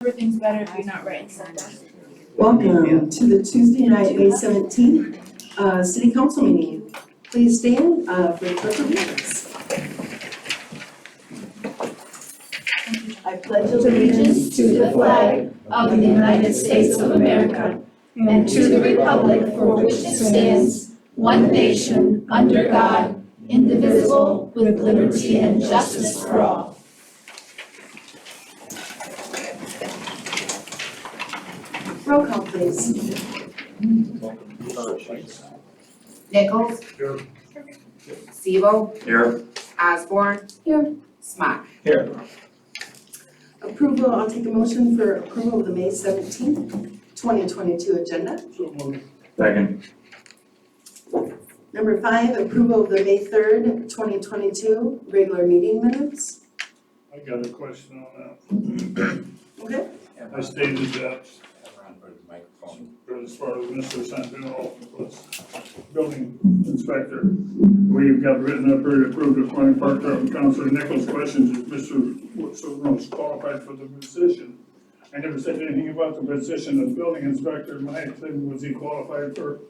Everything's better if you're not writing stuff down. Welcome to the Tuesday night, May 17th, City Council meeting. Please stand for the pledge of allegiance. I pledge Allegiance to the flag of the United States of America and to the republic for which it stands, one nation, under God, indivisible, with liberty and justice for all. Roll call, please. Nichols. Here. Sebo. Here. Osborne. Here. Smock. Here. Approval, I'll take a motion for approval of the May 17th, 2022 agenda. So moved. Second. Number 5, approval of the May 3rd, 2022 regular meeting minutes. I got a question on that. Okay. I stated that as far as Mr. Santinel was building inspector, we've got written up here to approve the appointing part-time Councilor Nichols' questions if Mr. Woodson was qualified for the position. I never said anything about the position of building inspector. My thing was he qualified for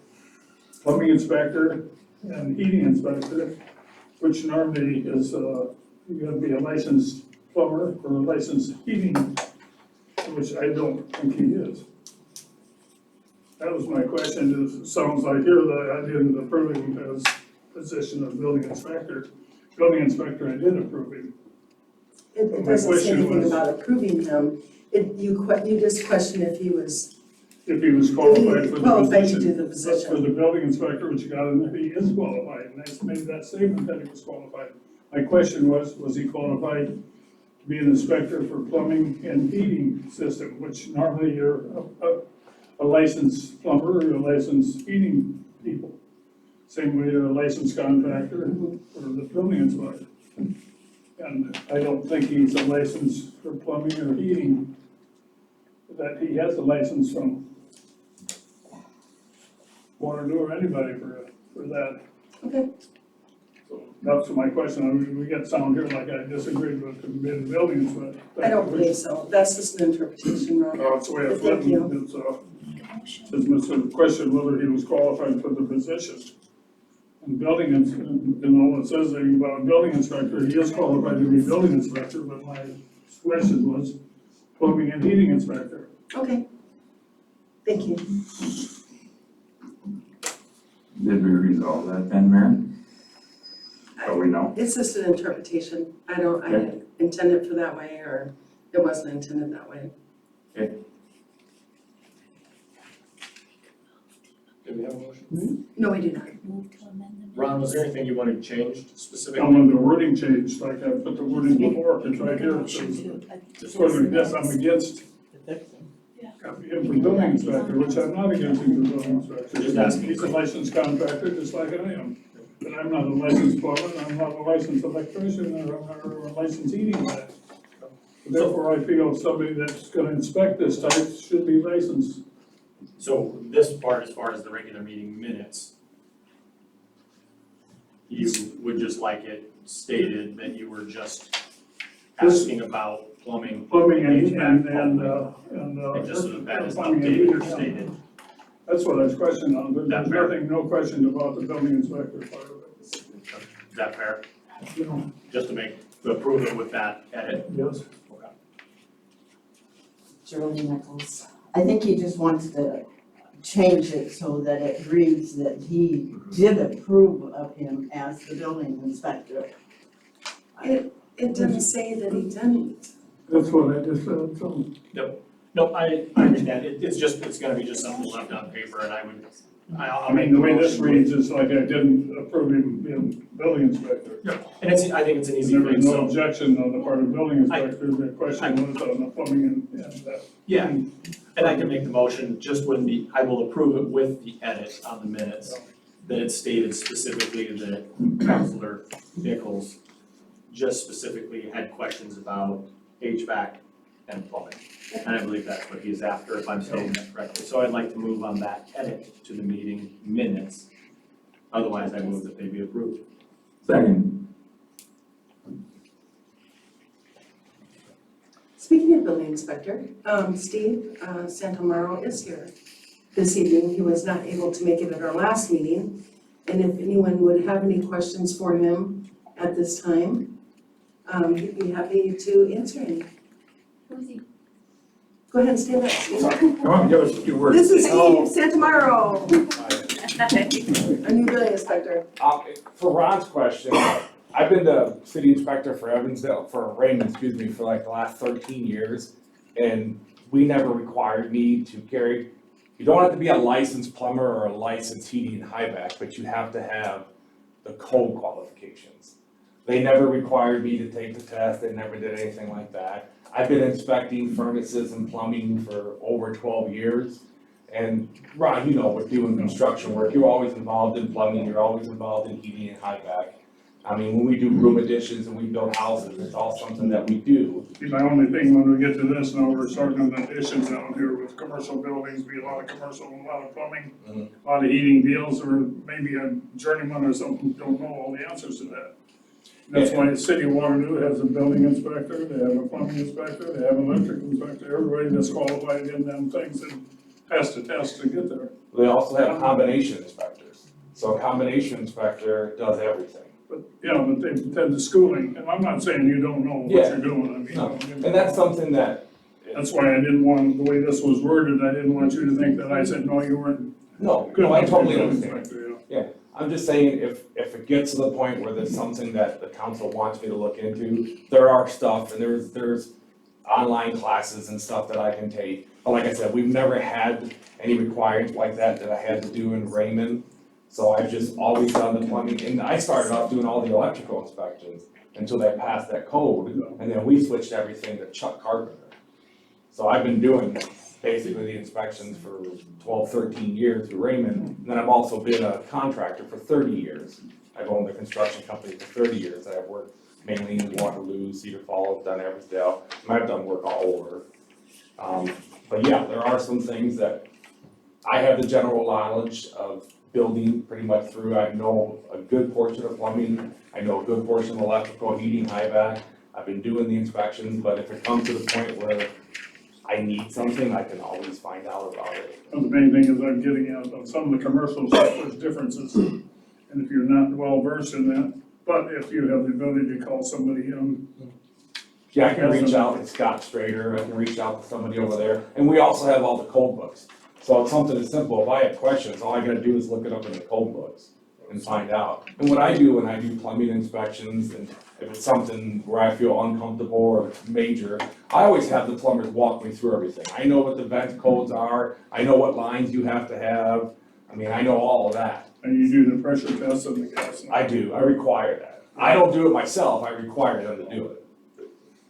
plumbing inspector and heating inspector, which normally is, you gotta be a licensed plumber or a licensed heating, which I don't think he is. That was my question. It sounds like here that I didn't approve him as position of building inspector. Building inspector, I did approve him. It My doesn't say question anything was- about approving him. You just question if he was If he was qualified for the qualified to do position. the But for position. the building inspector, which you got in there, he is qualified, and I made that statement that he was qualified. My question was he qualified to be an inspector for plumbing and heating system, which normally you're a licensed plumber or a licensed heating people. Same way you're a licensed contractor or the building inspector. And I don't think he's a license for plumbing or heating, that he has a license from Waterloo or anybody for that. Okay. So that's my question. I mean, we get sound here like I disagreed with the building inspector. I don't believe so. That's just an interpretation, Ron. Oh, it's the way it's Thank you. written. It's, says Mr. Question whether he was qualified for the position. And building, it says that about a building inspector, he is qualified to be building inspector, but my question was plumbing and heating inspector. Okay. Thank you. Did we resolve that then, Mayor? So we know. It's just an interpretation. I didn't intend it for that way, or it wasn't intended that way. Did we have a motion? No, we do not. Ron, was there anything you wanted changed I specifically? want the wording changed, like I put the wording before, it's right here, it says, yes, I'm against him for building inspector, which I'm not against him for building inspector. Just asking. He's a licensed contractor, just like I am. But I'm not a licensed plumber, I'm not a licensed electrician, or a licensed heating guy. Therefore, I feel somebody that's gonna inspect this type should be licensed. So this part, as far as the regular meeting minutes, you would just like it stated that you were just asking about plumbing. Plumbing and just so that is plumbing and updated heating. or stated. That's what I was questioning on, but there's That's fair. nothing, no question about the building inspector part of it. Is that fair? You know, Just to approve it with that edit? yes. Okay. Shirley Nichols. I think he just wants to change it so that it reads that he did approve of him as the building inspector. It didn't say that he didn't. That's what I just said, so. No, I understand. It's gonna be just something left on paper and I'll I make mean, the way motion this reads is like I didn't approve him being building inspector. And I think it's an easy There was fix, no so, objection on the part of building inspector, the question was on the plumbing and that. yeah. And I can make the motion just with I will approve it with the edit on the minutes. That it stated specifically that Councilor Nichols just specifically had questions about HVAC and plumbing. And I believe that's what he's after, if I'm stating that correctly. So I'd like to move on that edit to the meeting minutes. Otherwise, I move that they be approved. Second. Speaking of building inspector, Steve Santamaro is here this evening. He was not able to make it at our last meeting. And if anyone would have any questions for him at this time, he'd be happy to answer any. Go ahead and stand up, Steve. Come on, give us a few words. This is Steve Santamaro, our new building inspector. For Ron's question, I've been the city inspector for Raymond, for like the last 13 years. And we never required me to carry, you don't have to be a licensed plumber or a licensed heating and HVAC, but you have to have the code qualifications. They never required me to take the test, they never did anything like that. I've been inspecting furnaces and plumbing for over 12 years. And Ron, you know, with doing construction work, you're always involved in plumbing, you're always involved in heating and HVAC. I mean, when we do room additions and we build houses, it's all something that we do. My only thing when we get to this, now we're starting on additions out here with commercial buildings, be a lot of commercial, a lot of plumbing, a lot of heating deals, or maybe a journeyman or something, don't know all the answers to that. That's why the city of Waterloo has a building inspector, they have a plumbing inspector, they have an electrical inspector, everybody that's qualified in them things and has to test to get there. They also have combination inspectors. So a combination inspector does everything. But, yeah, but they've had the schooling, and I'm not saying you don't know what Yeah. you're doing, I mean. No, and that's something that. That's why I didn't want, the way this was worded, I didn't want you to think that I said, no, you weren't. No, good I enough totally to be an understand. inspector, yeah. I'm just saying, if it gets to the point where there's something that the council wants me to look into, there are stuff, and there's online classes and stuff that I can take. But like I said, we've never had any requirements like that I had to do in Raymond. So I've just always done the plumbing, and I started off doing all the electrical inspections until they passed that code, and then we switched everything to Chuck Carpenter. So I've been doing basically the inspections for 12, 13 years through Raymond, and then I've also been a contractor for 30 years. I've owned a construction company for 30 years, I've worked mainly in Waterloo, Cedar Falls, done Evansdale, and I've done work all over. But yeah, there are some things that I have the general knowledge of building pretty much through. I know a good portion of plumbing, I know a good portion of electrical, heating, HVAC. I've been doing the inspections, but if it comes to the point where I need something, I can always find out about it. Well, the main thing is I'm getting out on some of the commercial stuff, there's differences, and if you're not well versed in that, but if you have the ability to call somebody in. Yeah, I can reach out to Scott Strader, I can reach out to somebody over there, and we also have all the code books. So it's something as simple, if I have questions, all I gotta do is look it up in the code books and find out. And what I do when I do plumbing inspections, and if it's something where I feel uncomfortable or major, I always have the plumbers walk me through everything. I know what the vent codes are, I know what lines you have to have, I mean, I know all of that. And you do the pressure test and the gas. I do, I require that. I don't do it myself, I require them to do it.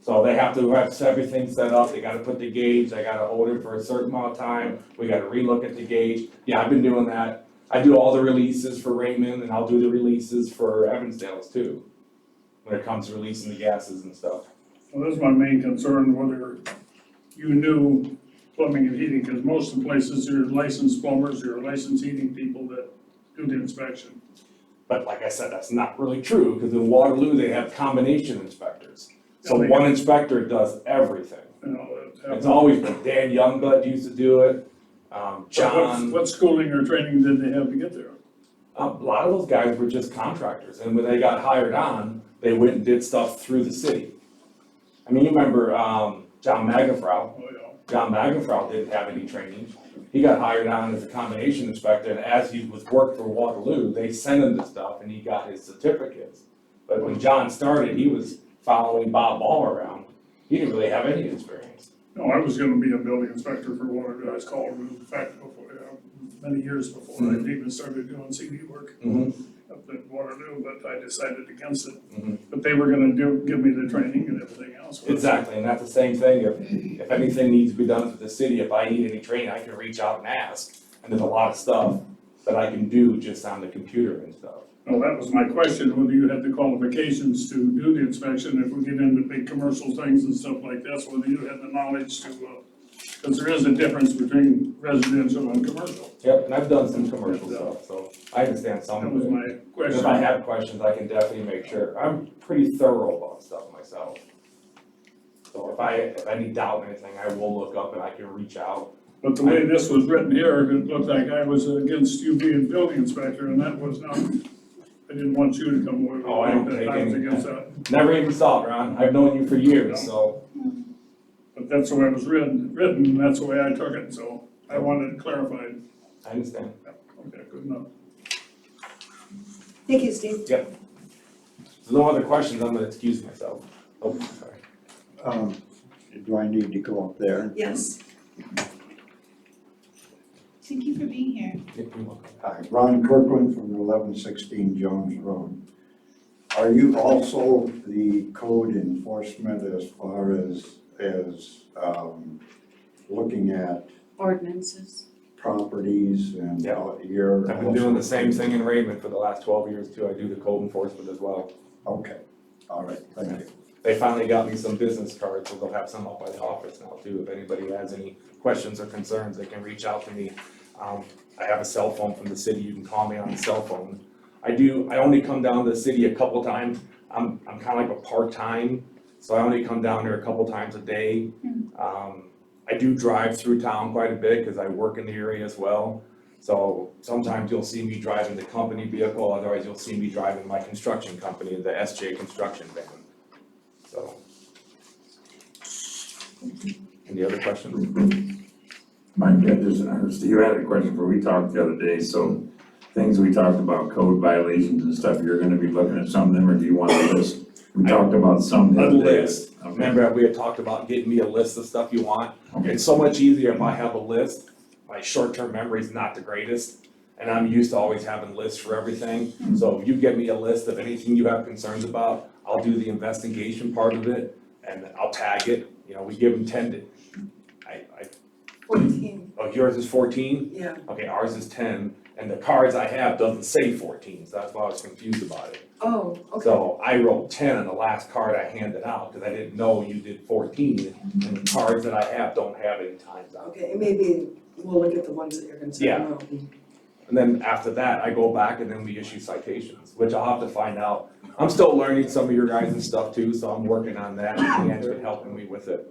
So they have to have everything set up, they gotta put the gauge, they gotta hold it for a certain amount of time, we gotta relook at the gauge. Yeah, I've been doing that. I do all the releases for Raymond, and I'll do the releases for Evansdale's too, when it comes to releasing the gases and stuff. Well, that's my main concern, whether you knew plumbing and heating, because most of the places, you're licensed plumbers, you're licensed heating people that do the inspection. But like I said, that's not really true, because in Waterloo, they have combination inspectors. So Yeah, they one inspector does everything. You know, It's always been, Dan Youngblood used to do it, What John. schooling or training did they have to get there? A lot of those guys were just contractors, and when they got hired on, they went and did stuff through the city. I mean, you remember, John Magnafrau. Oh, yeah. John Magnafrau didn't have any training. He got hired on as a combination inspector, and as he was worked for Waterloo, they sent him the stuff and he got his certificates. But when John started, he was following Bob Ball around. He didn't really have any experience. No, I was gonna be a building inspector for Waterloo, I was called, in fact, before, many years before I even started doing CD work up at Waterloo, but I decided against it. But they were gonna give me the training and everything else. Exactly, and that's the same thing, if anything needs to be done for the city, if I need any training, I can reach out and ask. And there's a lot of stuff that I can do just on the computer and stuff. Well, that was my question, whether you had the qualifications to do the inspection, if we get into big commercial things and stuff like that, so whether you had the knowledge to, because there is a difference between residential and commercial. Yep, and I've done some commercial stuff, so I understand some That of was it. my And question. if I have questions, I can definitely make sure, I'm pretty thorough about stuff myself. So if I need doubt in anything, I will look up and I can reach out. But the way this was written here, it looked like I was against you being building inspector, and that was not, I didn't want you to come away with Oh, I don't that. take I was any- against that. Never even saw it, Ron. I've known you for years, so. But that's the way it was written, and that's the way I took it, so I wanted it clarified. I understand. Okay, good enough. Thank you, Steve. If there's no other questions, I'm gonna excuse myself. Oh, sorry. Do I need to go up there? Yes. Thank you for being here. You're welcome. Hi, Ron Kirkland from 1116 Jones Road. Are you also the code enforcement as far as looking at Ordinances. properties and Yeah. your? I've been doing the same thing in Raymond for the last 12 years too. I do the code enforcement as well. Okay, all right, thank you. They finally got me some business cards, so they'll have some up by the office now too. If anybody has any questions or concerns, they can reach out to me. I have a cell phone from the city. You can call me on the cell phone. I only come down to the city a couple times. I'm kind of like a part-time, so I only come down there a couple times a day. I do drive through town quite a bit because I work in the area as well. So sometimes you'll see me driving the company vehicle, otherwise you'll see me driving my construction company, the SJ construction van. So. Any other questions? Mike, Steve, I had a question for, we talked the other day, so things we talked about, code violations and stuff, you're gonna be looking at some of them, or do you want a list? We talked about some the A other day. list. Okay. Remember, we had talked about getting me a list of stuff you want? Okay. It's so much easier if I have a list. My short-term memory is not the greatest, and I'm used to always having lists for everything. So if you give me a list of anything you have concerns about, I'll do the investigation part of it, and I'll tag it. You know, we give them 10 14, yours is 14? yeah. Okay, ours is 10, and the cards I have doesn't say 14, so that's why I was confused about it. Oh, okay. So I wrote 10 on the last card I handed out, because I didn't know you did 14, and the cards that I have don't have any times on. Okay, and maybe we'll look at the ones that you're concerned Yeah. about. And then after that, I go back and then we issue citations, which I'll have to find out. I'm still learning some of your guys' stuff too, so I'm working on that, and Dan's been helping me with it.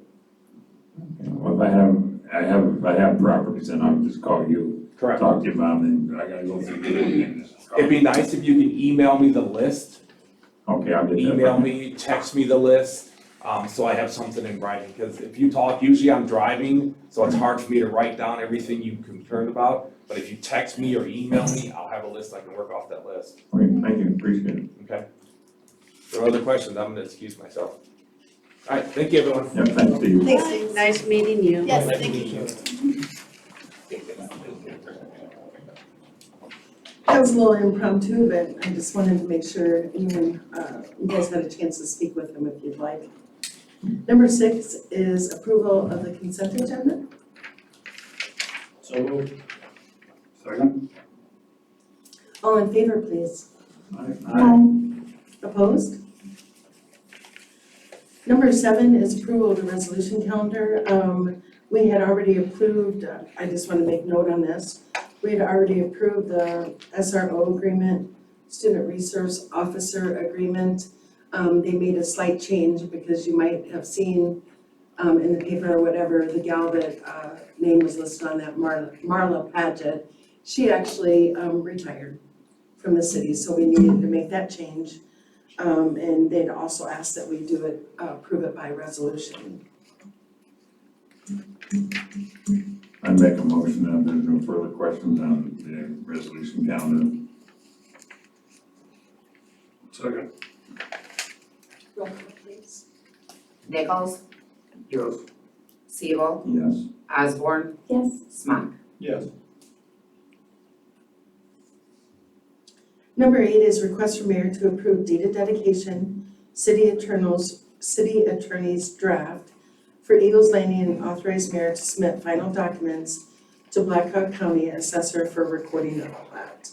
Well, if I have properties, then I'll just call you, Correct. talk to you about them, and I gotta go through the. It'd be nice if you could email me the list, Okay, I'll get that. email me, text me the list, so I have something in writing, because if you talk, usually I'm driving, so it's hard for me to write down everything you're concerned about, but if you text me or email me, I'll have a list, I can work off that list, Okay, thank you, appreciate it. okay? If there are other questions, I'm gonna excuse myself. All right, thank you, everyone. Yeah, thanks, Steve. Thanks, Steve. Nice meeting you. Yes, thank you. That was a little impromptu, but I just wanted to make sure you guys had a chance to speak with him if you'd like. Number 6 is approval of the consent agenda. So moved. Second? All in favor, please. Opposed? Number 7 is approval of the resolution calendar. We had already approved, I just want to make note on this. We had already approved the SRO agreement, Student Resource Officer Agreement. They made a slight change because you might have seen in the paper or whatever, the gal that name was listed on that, Marla Paget, she actually retired from the city, so we needed to make that change. And they'd also asked that we do it, approve it by resolution. I make a motion that there's no further questions on the resolution calendar. Second. Roll call, please. Nichols, Yes. Siebel, Yes. Osborne, Yes. Smock. Yes. Number 8 is request for mayor to approve deeded dedication, city attorney's draft for Eagles Landing and authorize mayor to submit final documents to Blackhawk County assessor for recording of plat.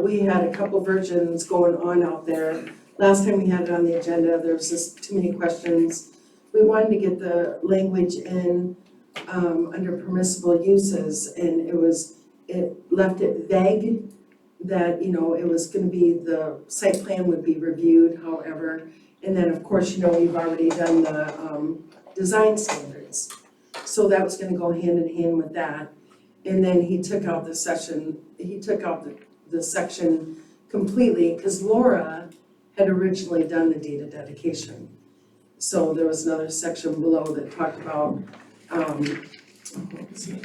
We had a couple versions going on out there. Last time we had it on the agenda, there was just too many questions. We wanted to get the language in under permissible uses, and it left it vague that, it was gonna be, the site plan would be reviewed, however, And then, of course, you know, we've already done the, design standards. So that was gonna go hand in hand with that. And then he took out the section completely, because Laura had originally done the deed of dedication. So there was another section below that talked about, what was it?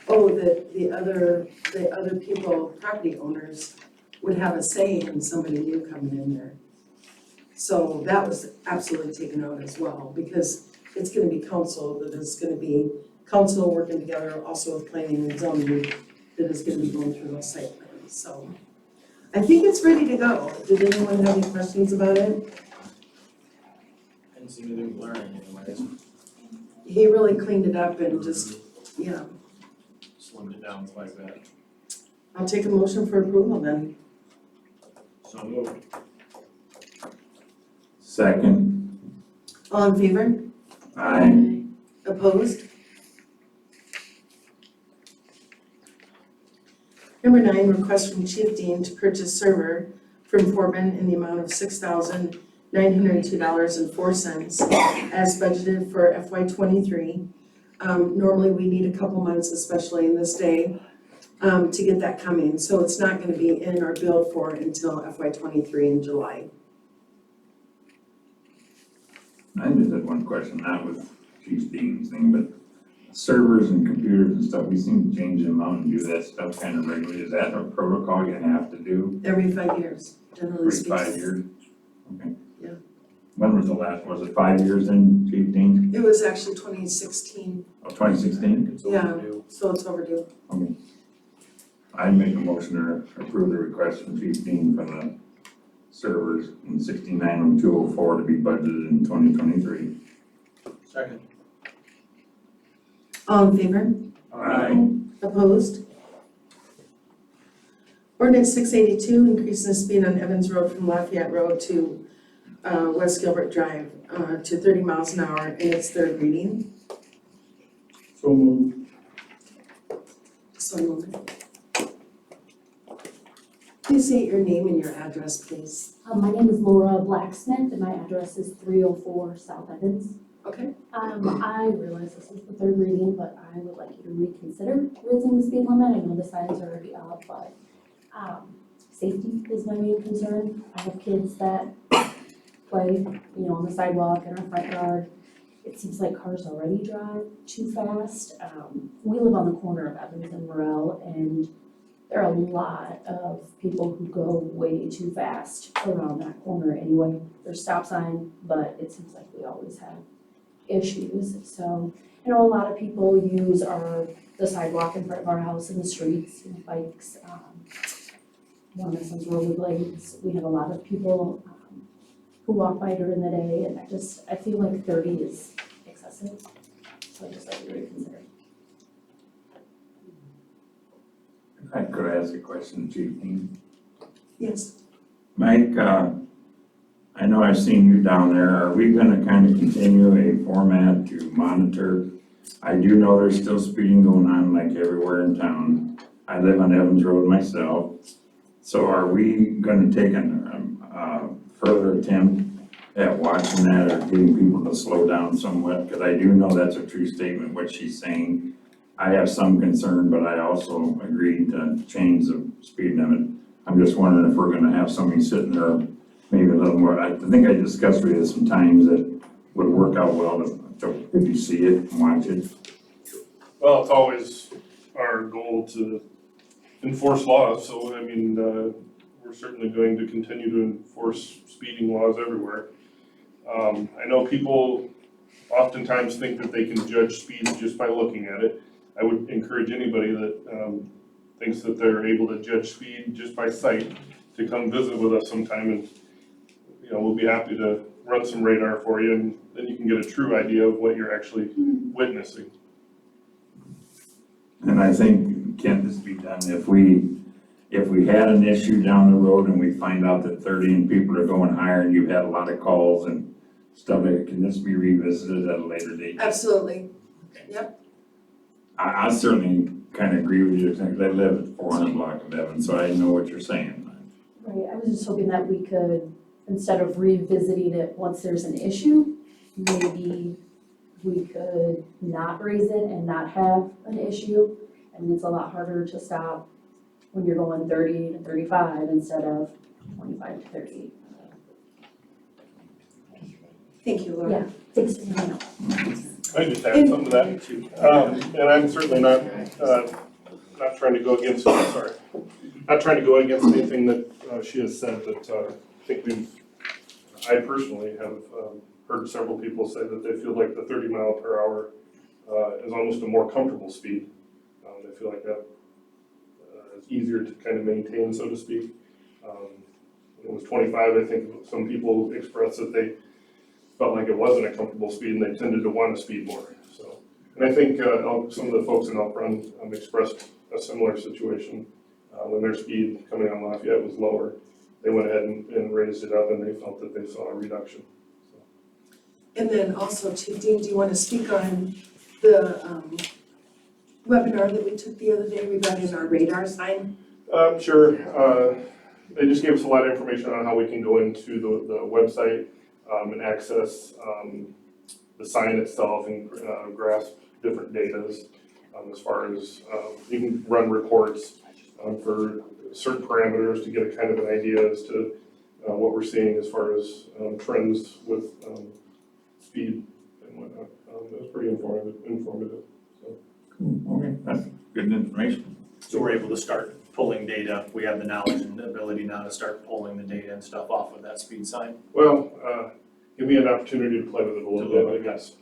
Oh, the other people, property owners, would have a say in somebody new coming in there. So that was absolutely taken out as well, because it's gonna be council, that is gonna be council working together also with planning and zoning, that is gonna be going through those site plans, so. I think it's ready to go. Did anyone have any questions about it? I didn't see anything glaring anyways, He really cleaned it up and just, yeah. slimmed it down quite a bit. I'll take a motion for approval then. So moved. Second. All in favor? Aye. Opposed? Number 9, request from Chief Dean to purchase server from Foreman in the amount of $6,902.04 as budgeted for FY '23. Normally, we need a couple months, especially in this day, to get that coming. So it's not gonna be in our bill for until FY '23 in July. I just had one question, not with Chief Dean's thing, but servers and computers and stuff, we seem to change them out and do that stuff kind of regularly. Is that a protocol you have to do Every 5 years, generally every speaking. 5 years? Okay. Yeah. When was the last, was it 5 years then, Chief Dean? It was actually 2016, Oh, 2016? It's Yeah. overdue. so it's overdue. Okay. I'd make a motion to approve the request from Chief Dean for the servers in 690204 to be budgeted in 2023. Second. All in favor? Aye. Opposed? Ordinance 682, increasing the speed on Evans Road from Lafayette Road to West Gilbert Drive to 30 miles an hour in its third reading. So moved. So moved. Please state your name and your address, please. My name is Laura Blacksmith and my address is 304 South Evans. Okay. I realize this is the third reading, but I would like you to reconsider raising the speed limit. I know the signs are already up, but safety is my main concern. I have kids that play, on the sidewalk in our front yard. It seems like cars already drive too fast. We live on the corner of Evans and Morel, and there are a lot of people who go way too fast around that corner anyway. There's stop sign, but it seems like we always have issues. So, a lot of people use the sidewalk in front of our house and the streets, bikes, one of my son's rollerblades. We have a lot of people who walk by during the day, and I feel like 30 is excessive. So I just like to reconsider. If I could ask a question, Chief Dean. Yes. Mike, I know I've seen you down there. Are we gonna kind of continue a format to monitor? I do know there's still speeding going on like everywhere in town. I live on Evans Road myself. So are we gonna take a further attempt at watching that or getting people to slow down somewhat? Because I do know that's a true statement, what she's saying. I have some concern, but I also agreed to change the speed limit. I'm just wondering if we're gonna have somebody sitting there maybe a little more. I think I discussed with you some times that would work out well if you see it and watch it. Well, it's always our goal to enforce laws, so I mean, we're certainly going to continue to enforce speeding laws everywhere. I know people oftentimes think that they can judge speeds just by looking at it. I would encourage anybody that thinks that they're able to judge speed just by sight to come visit with us sometime, and we'll be happy to run some radar for you, and then you can get a true idea of what you're actually witnessing. And I think, can this be done if we had an issue down the road and we find out that 30 and people are going higher and you've had a lot of calls and stuff, can this be revisited at a later date? Absolutely. Yep. I certainly kind of agree with you, because I live at 400 block of Evans, so I know what you're saying. Right, I was just hoping that we could instead of revisiting it once there's an issue, maybe we could not raise it and not have an issue. And it's a lot harder to stop when you're going 30 to 35 instead of 25 to 30. Thank you, Laura. Yeah. Thanks, you know. I just add something to that too. And I'm certainly not trying to go against, not trying to go against anything that she has said, but I think I personally have heard several people say that they feel like the 30 mile per hour is almost a more comfortable speed. They feel like that is easier to kind of maintain, so to speak. It was 25, I think some people expressed that they felt like it wasn't a comfortable speed and they tended to want to speed more. So, and I think some of the folks in Elk Run expressed a similar situation when their speed coming on Lafayette was lower. They went ahead and raised it up and they felt that they saw a reduction. And then also, Chief Dean, do you want to speak on the webinar that we took the other day regarding our radar sign? Sure. They just gave us a lot of information on how we can go into the website and access the sign itself and grasp different data as far as you can run reports for certain parameters to get a kind of an idea as to what we're seeing as far as trends with speed and whatnot. It was pretty informative. So. Cool, okay, that's good information. So we're able to start pulling data. We have the knowledge and the ability now to start pulling the data and stuff off of that speed sign. Well, give me an opportunity to play with it a little bit, I guess.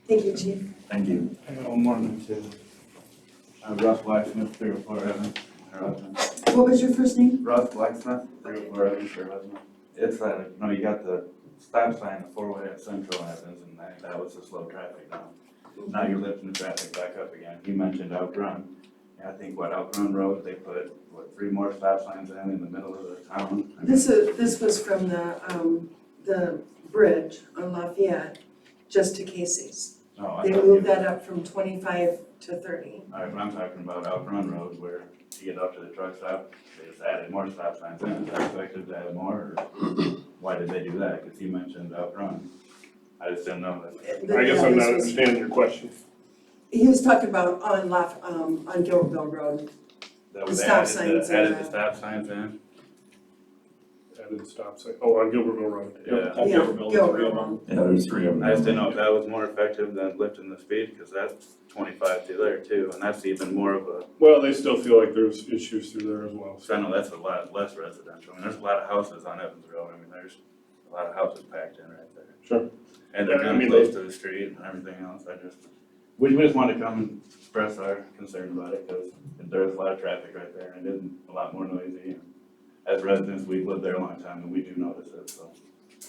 Thank you, Chief. Thank you. I got one more than two. Russ Blacksmith, 304 Evans, What was your first name? Russ Blacksmith, 304 Evans, Fairhusband. It's that, you know, you got the stop sign, the four-way at Central Evans, and that was to slow traffic down. Now you're lifting the traffic back up again. He mentioned Outrun. I think Outrun Road, they put, 3 more stop signs in the middle of the town. This was from the bridge on Lafayette, just to Casey's. Oh, They moved that up from 25 to 30. All right, but I'm talking about Outrun Road where you get up to the truck stop, they just added more stop signs in. Is that expected to add more, or why did they do that? Because he mentioned Outrun. I just didn't know that. I guess I'm not understanding your question. He was talking about on Gilbertville Road. That The was stop added, signs added and the stop signs in? Added stop sign, on Gilbertville Road. Yeah. Yeah, Gilbertville. Yeah, there's 3 of them. I just didn't know if that was more effective than lifting the speed, because that's 25 through there too, and that's even more of a, Well, they still feel like there's issues through there as well. so I know that's a lot less residential. I mean, there's a lot of houses on Evans Road. I mean, there's a lot of houses packed in right there. Sure. And they're Yeah, I kind mean, of close to the street and everything else. We just wanted to come and express our concern about it, because there's a lot of traffic right there, and it is a lot more noisy. And as residents, we've lived there a long time, and we do notice it, so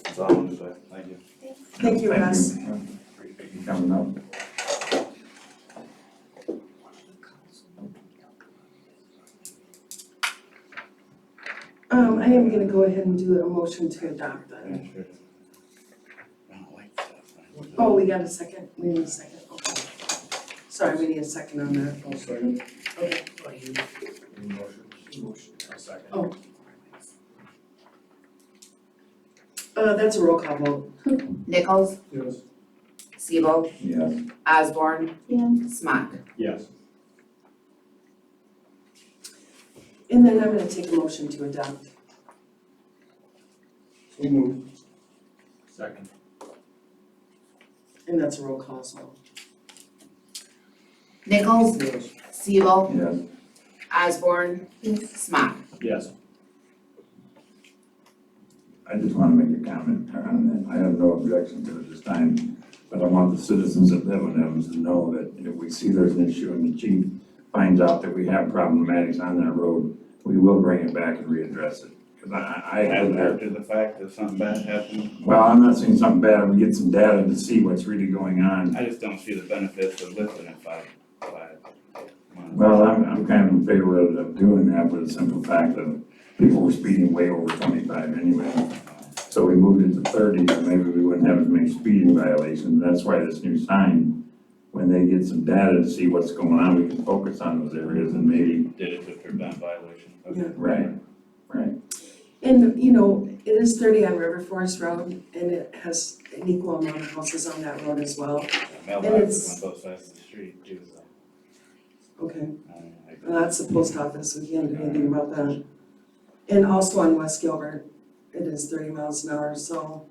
that's all I wanted to say. Thank you. Thank you, Russ. Appreciate you coming up. I am gonna go ahead and do a motion to adopt then. Oh, we got a second? We need a second, okay. Sorry, we need a second on that. I'll second. Okay. A second. Oh. That's a roll call vote. Nichols, Yes. Siebel, Yes. Osborne, Yeah. Smock. Yes. And then I'm gonna take a motion to adopt. So moved. Second. And that's a roll call as well. Nichols, Yes. Siebel, Yes. Osborne, Smock. Yes. I just want to make a comment on that. I have no objection to it this time, but I want the citizens that live in Evans to know that if we see there's an issue and the chief finds out that we have problematics on that road, we will bring it back and readdress it. Because I have that. After the fact that something bad happened, Well, I'm not saying something bad. We get some data to see what's really going on. I just don't see the benefits of lifting it 5 months. Well, I'm kind of in favor of doing that for the simple fact that people were speeding way over 25 anyway. So we moved it to 30, so maybe we wouldn't have as many speeding violations. That's why this new sign, when they get some data to see what's going on, we can focus on those areas and maybe, Did it to prevent violation. Okay. Yeah. right. Right. And, you know, it is 30 on River Forest Road, and it has an equal amount of houses on that road as well. Mailbox it's- is both sides of the street too, so. Okay, well, that's the post office, we can't do anything about that. And also on West Gilbert, it is 30 miles an hour, so,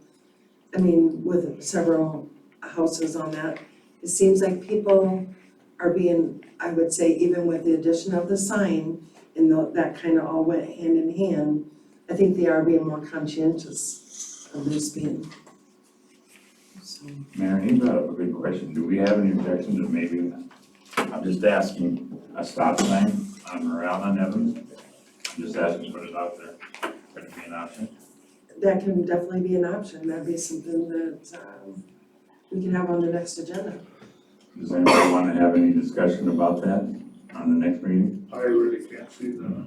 I mean, with several houses on that, it seems like people are being, I would say, even with the addition of the sign, and that kind of all went hand in hand, I think they are being more conscientious of their speed. So, Mayor, he brought up a good question. Do we have any objection to maybe, I'm just asking, a stop sign on Morale and Evans? I'm just asking, put it out there. Could it be an option? that can definitely be an option, that'd be something that, we can have on the next agenda. Does anybody want to have any discussion about that on the next meeting? I really can't see the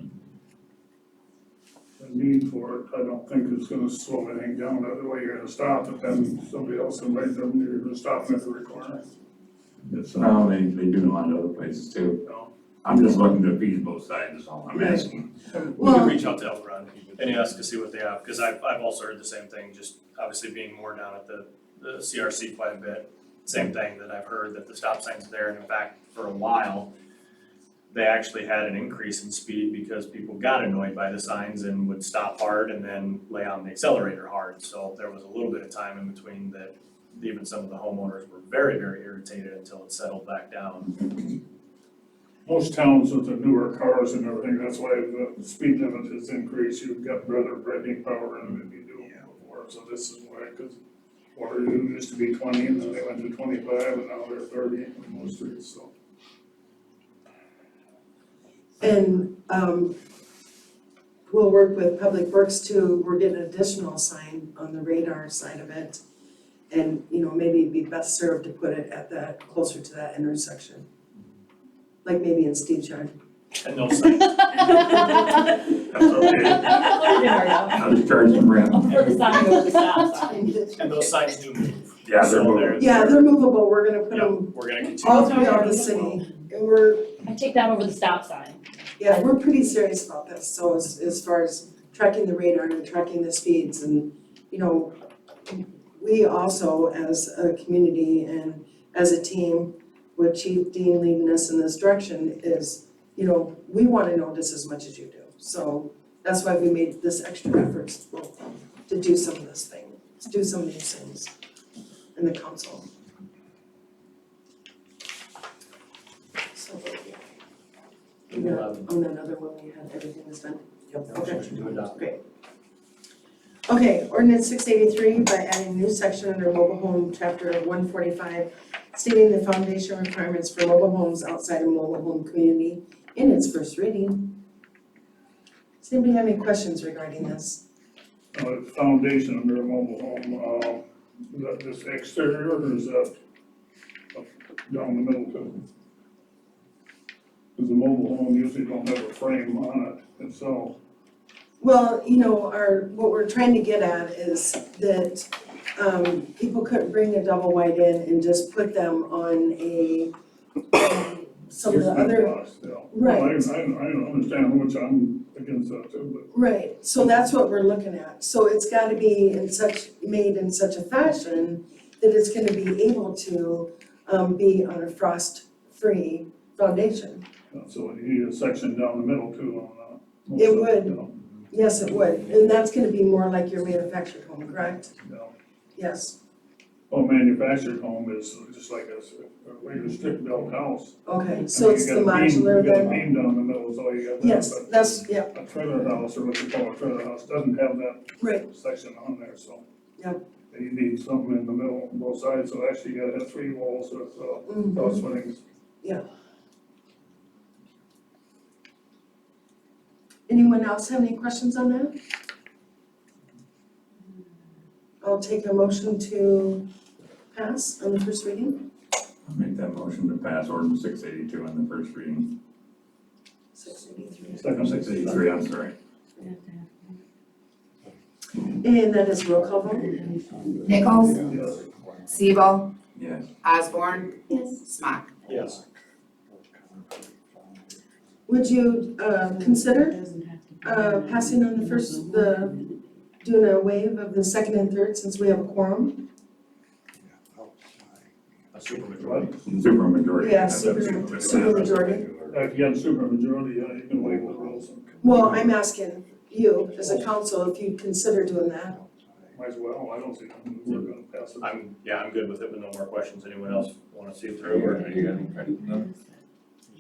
need for it. I don't think it's gonna slow anything down. The way you're gonna stop, but then somebody else can write them, you're gonna stop them at the corner. It's, No, they do in a lot of other places too. no. I'm just looking to appease both sides, is all I'm asking. We Well- can reach out to Elrod and ask to see what they have, because I've also heard the same thing, just obviously being more down at the CRC quite a bit. Same thing that I've heard, that the stop sign's there, and in fact, for a while, they actually had an increase in speed because people got annoyed by the signs and would stop hard and then lay on the accelerator hard. So there was a little bit of time in between that even some of the homeowners were very, very irritated until it settled back down. Most towns with the newer cars and everything, that's why the speed limit has increased. You've got better braking power in it than you do before. So this is why, because Waterloo used to be 20 and then they went to 25 and now they're 30 in most streets, so. And, we'll work with Public Works too, we're getting an additional sign on the radar side of it. And, you know, maybe it'd be best served to put it at that, closer to that intersection. Like maybe in Steve's yard. And no signs. That's okay. I'll just charge them rent. I'll prefer the sign over the stop sign. And those signs do move. Yeah, they're So moving. Yeah, they're movable, we're gonna put Yeah, them we're gonna continue. all throughout the city. And we're, I take that over the stop sign. yeah, we're pretty serious about this, so as far as tracking the radar and tracking the speeds and, you know, we also, as a community and as a team, with Chief Dean leading us in this direction is, you know, we wanna know just as much as you do. So that's why we made this extra effort to do some of this thing, to do some of these things in the council. So, yeah, on that other one, we had everything was done. Yep. Okay. Motion to adopt. Great. Okay, ordinance 683 by adding a new section under mobile home, chapter 145, stating the foundation requirements for mobile homes outside of mobile home community in its first reading. Does anybody have any questions regarding this? Foundation under a mobile home, is that just exterior or is that up down the middle too? Because the mobile home usually don't have a frame on it itself. Well, you know, what we're trying to get at is that people couldn't bring a double wide in and just put them on a, some of the other, Right. Right. I understand which I'm against that too, right, so that's what we're looking at. So it's gotta be made in such a fashion that it's gonna be able to be on a frost-free foundation. but, so you need a section down the middle too on that. It would. You know, Yes, it would, and that's gonna be more like your manufactured home, correct? you know. Yes, Well, manufactured home is just like a regular stick built house. okay, so it's the You got a beam- modular You got a then? beam down the middle is all you got. Yes, But that's, yeah, a trailer house, or what you call a trailer house, doesn't have that right, section on there, so. Yep. And you need something in the middle on both sides, so actually you gotta have 3 walls with, cross footings. Anyone else have any questions on that? I'll take a motion to pass on the first reading. I'll make that motion to pass ordinance 682 on the first reading. 683. No, 683, I'm sorry. And that is roll call vote? Nichols, Yes. Siebel, Yes. Osborne, Yes. Smock. Yes. Would you consider Passing on doing a waive of the second and third since we have a quorum. A supermajority. Supermajority. Yeah, super majority. Again, supermajority, you can waive the rules. Well, I'm asking you as a council if you'd consider doing that. Might as well, I don't see how we're gonna pass it. I'm good with it, with no more questions. Anyone else wanna see it through, or? You got any questions?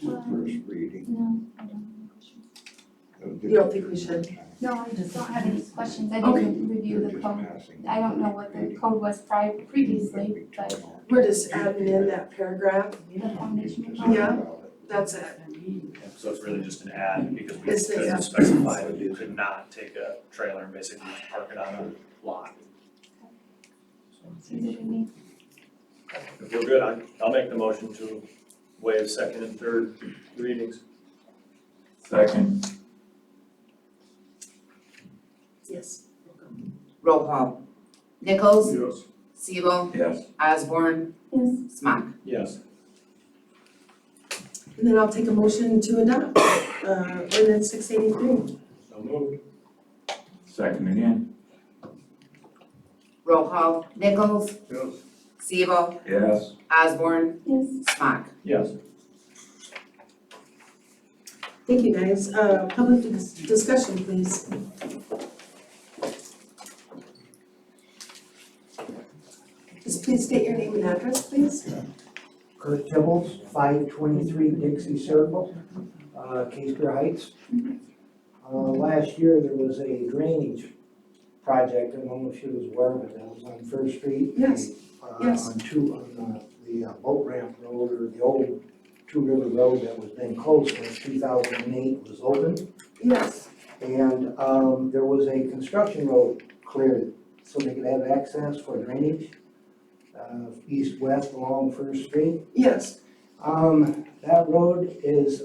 First reading. No, I don't have any questions. You don't think we should? No, I just don't have any questions. I Okay. didn't review the code. I don't know what the code was previously, but We're just adding in that paragraph. the foundation code. Yeah, that's it. So it's really just an ad, because we It's the- couldn't specify that you could not take a trailer and basically just park it on a lot. Seems good to me. If we're good, I'll make the motion to waive second and third readings. Second, Yes. Roll call. Nichols, Yes. Siebel, yes. Osborne, Yes. Smock. Yes. And then I'll take a motion to adopt, ordinance 683. So moved. Second again, Roll call. Nichols, Yes. Siebel, yes. Osborne, Yes. Smock. Yes. Thank you, guys. Public discussion, please. Just please state your name and address, please. Kurt Tibbles, 523 Dixie Circle, Cape Heights. Last year, there was a drainage project, I don't know if you was aware of it, that was on First Street. Yes, yes. On the boat ramp road, or the old Two River Road that was then closed since 2008 was open. Yes, And there was a construction road cleared so they could have access for drainage, east-west along First Street. yes, That road is,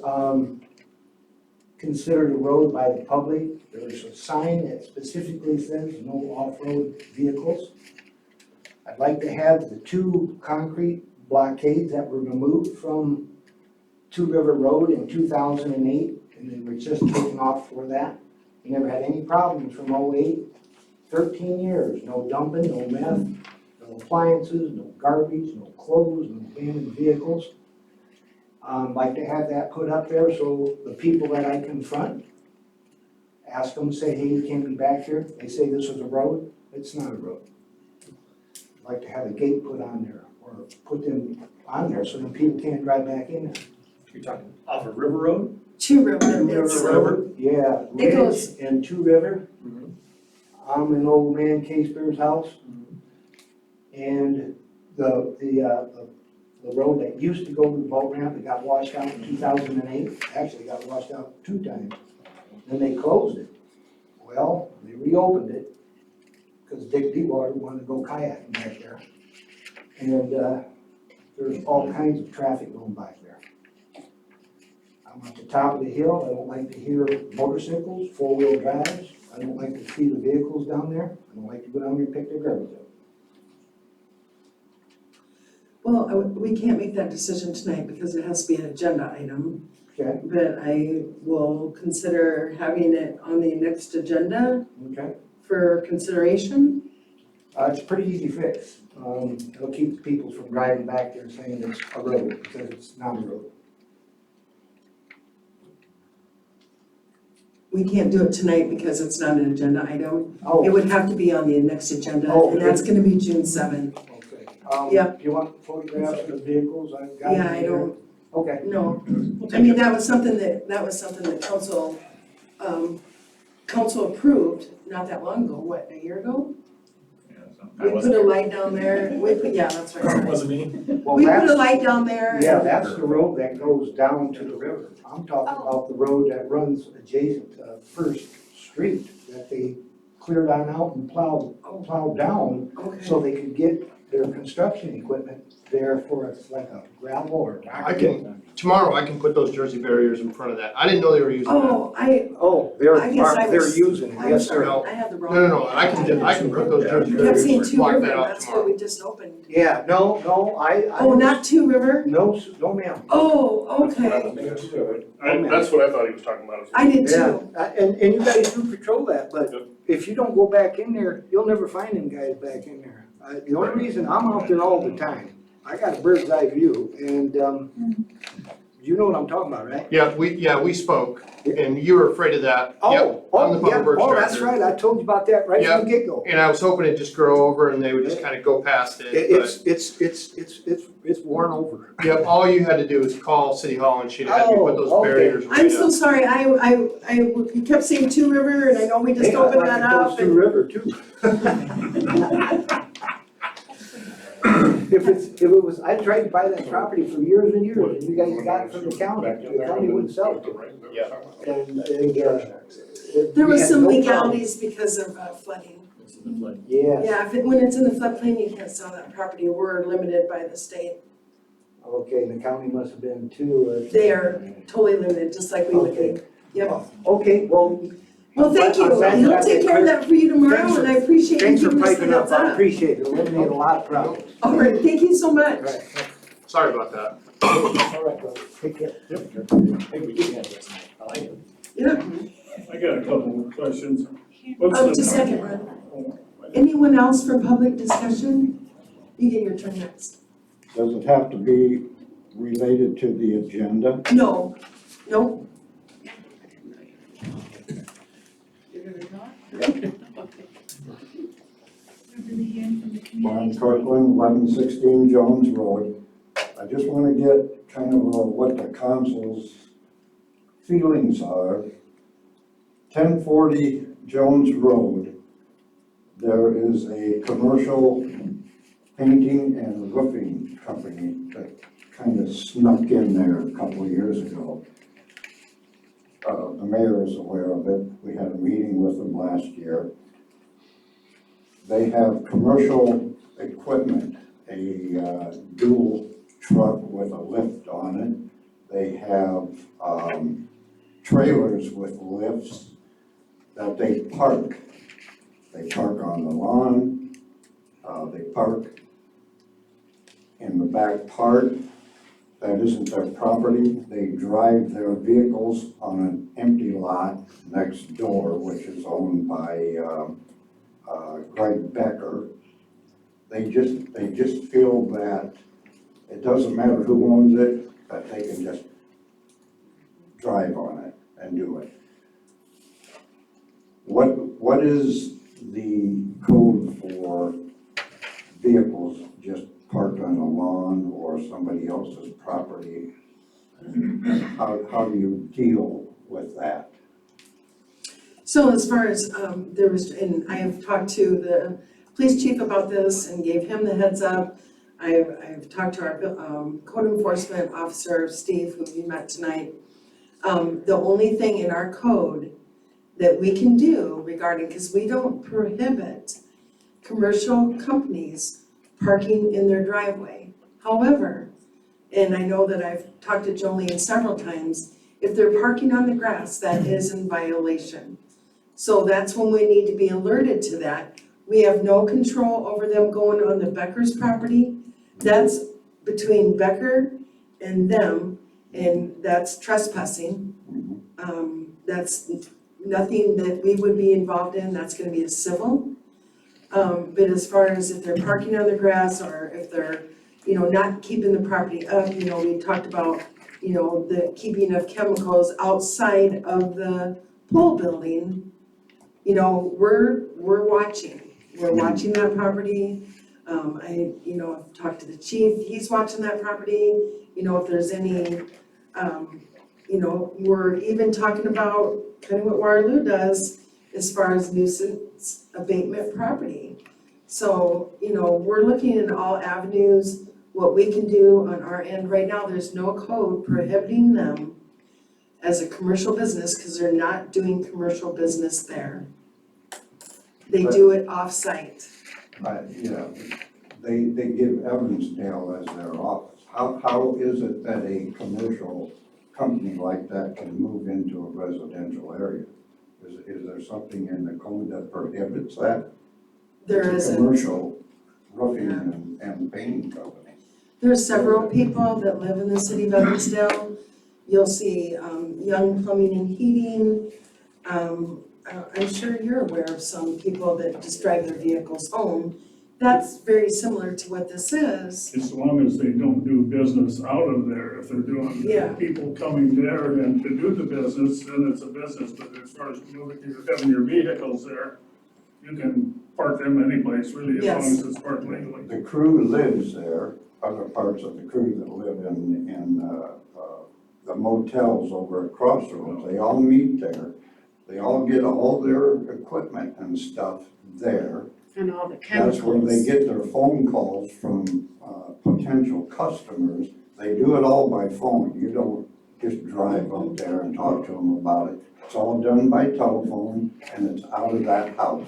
considered a road by the public. There's a sign that specifically says no off-road vehicles. I'd like to have the two concrete blockades that were removed from Two River Road in 2008, and they were just taken off for that. We never had any problems from 08, 13 years, no dumping, no meth, no appliances, no garbage, no clothes, no abandoned vehicles. Like to have that put up there so the people that I confront, ask them, say, hey, you can't be back here. They say this is a road, it's not a road. I'd like to have a gate put on there, or put them on there so that people can't drive back in there. You're talking off of River Road? Two River, Two it's, River, yeah, It goes- Ridge and Two River. Mhm. I'm an old man, Case Bear's house. And the road that used to go to the boat ramp, it got washed out in 2008, actually got washed out 2 times. Then they closed it. Well, they reopened it, because Dick Dewater wanted to go kayaking back there. And, there's all kinds of traffic going by there. I'm at the top of the hill, I don't like to hear motorcycles, 4-wheel drives, I don't like to see the vehicles down there, I don't like to go down there and pick their garbage up. well, we can't make that decision tonight because it has to be an agenda item. Okay, But I will consider having it on the next agenda okay. for consideration. It's a pretty easy fix. It'll keep people from driving back there saying it's a road, because it's not a road. We can't do it tonight because it's not an agenda item. It Oh, would have to be on the next agenda, Oh, and that's gonna be June 7th. okay. Yep. Do you want photographs of the vehicles? I've got them Yeah, I here. don't, Okay. no. I mean, that was something that council approved not that long ago, what, a year ago? We put a light down there, yeah, that's right. Was it me? Well, We put a that's, light down there. yeah, that's the road that goes down to the river. I'm talking Oh. about the road that runs adjacent to First Street that they cleared on out and plowed down Okay, so they could get their construction equipment there for it's like a gravel or rock. Tomorrow I can put those Jersey barriers in front of that. I didn't know they were using that. Oh, Oh, I guess I they're was- using it, I'm yes, sir. sorry, I had the wrong. No, I can put those Jersey You kept saying barriers, Two block River, that out that's what tomorrow. we just opened. Yeah, no, I. Oh, not Two River? No, no ma'am. Oh, okay, That's what I thought he was talking about. I did Yeah, too. and you guys do patrol that, but if you don't go back in there, you'll never find them guys back in there. The only reason I'm out there all the time, I got a bird's eye view, and, you know what I'm talking about, right? Yeah, we spoke, and you were afraid of that. Yep, I'm the public works Oh, that's director. right, I told you about that right from the get-go. And I was hoping it'd just grow over and they would just kind of go past it, but, It's worn over. yep, all you had to do was call City Hall and she'd have me put those Oh, okay. barriers right I'm up. so sorry, you kept saying Two River, and I know we just Hey, opened I that like up, Two and River too. If it was, I tried to buy that property for years and years, and you guys got it from the county, the county wouldn't sell it. And, there we was had some no problem. legalities because of flooding. Yes, Yeah, when it's in the floodplain, you can't sell that property, we're limited by the state. okay, the county must have been too. They are totally limited, just like we would Okay. be. Yep. Okay, well. Well, thank you, I'm glad you he'll got take that care of that for you tomorrow, Thanks for- and I appreciate you Thanks for giving us the piping up, heads I up. appreciate it, eliminated a lot of problems. All right, thank you so much. Right. Sorry about that. All right, brother, take care. Maybe we can have this tonight, I like it. Yeah, I got a couple of questions. What's oh, the- just a second, Ron. Anyone else for public discussion? You get your turn next. Does it have to be related to the agenda? No, nope. Brian Kirkland, 1116 Jones Road. I just want to get kind of what the council's feelings are. 1040 Jones Road, there is a commercial painting and roofing company that kind of snuck in there a couple of years ago. The mayor is aware of it. We had a meeting with them last year. They have commercial equipment, a dual truck with a lift on it. They have trailers with lifts that they park. They park on the lawn, they park in the back part. That isn't their property. They drive their vehicles on an empty lot next door, which is owned by Greg Becker. They just feel that it doesn't matter who owns it, that they can just drive on it and do it. What is the code for vehicles just parked on the lawn or somebody else's property? How do you deal with that? So as far as, there was, and I have talked to the police chief about this and gave him the heads up. I've talked to our code enforcement officer, Steve, who you met tonight. The only thing in our code that we can do regarding, because we don't prohibit commercial companies parking in their driveway. However, and I know that I've talked to Jolene several times, if they're parking on the grass, that is in violation. So that's when we need to be alerted to that. We have no control over them going on the Becker's property. That's between Becker and them, and that's trespassing. That's nothing that we would be involved in, that's gonna be a civil. But as far as if they're parking on the grass or if they're, not keeping the property up, we talked about, the keeping of chemicals outside of the pole building. We're watching that property. I've talked to the chief, he's watching that property, if there's any, we're even talking about kind of what Waterloo does as far as nuisance abatement property. So, we're looking at all avenues, what we can do on our end. Right now, there's no code prohibiting them as a commercial business, because they're not doing commercial business there. They do it off-site. Yeah, they give Evansdale as their office. How is it that a commercial company like that can move into a residential area? Is there something in the code that prohibits that? There It's a isn't. commercial roofing and painting company. There's several people that live in the city of Evansdale. You'll see Young Plumbing and Heating. I'm sure you're aware of some people that just drive their vehicles home. That's very similar to what this is. As long as they don't do business out of there, if they're doing, Yeah. people coming there and to do the business, then it's a business, but as far as moving, you're having your vehicles there, you can park them any place, really, as long Yes. as it's parked legally. The crew lives there, other parts of the crew that live in the motels over at Crossroads, they all meet there. They all get all their equipment and stuff there. And all the chemicals. That's where they get their phone calls from potential customers. They do it all by phone. You don't just drive up there and talk to them about it. It's all done by telephone and it's out of that house.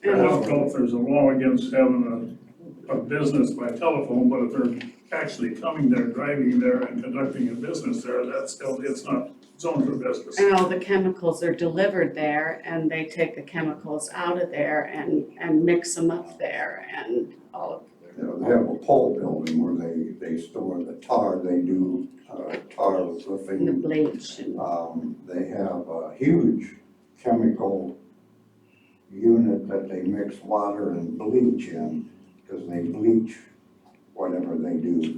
I don't know if there's a law against having a business by telephone, but if they're actually coming there, driving there and conducting a business there, that's still, it's not zoned for business. And all the chemicals are delivered there, and they take the chemicals out of there and mix them up there and all. You know, they have a pole building where they store the tar. They do tar And the roofing. bleach and. They have a huge chemical unit that they mix water and bleach in, because they bleach whatever they do.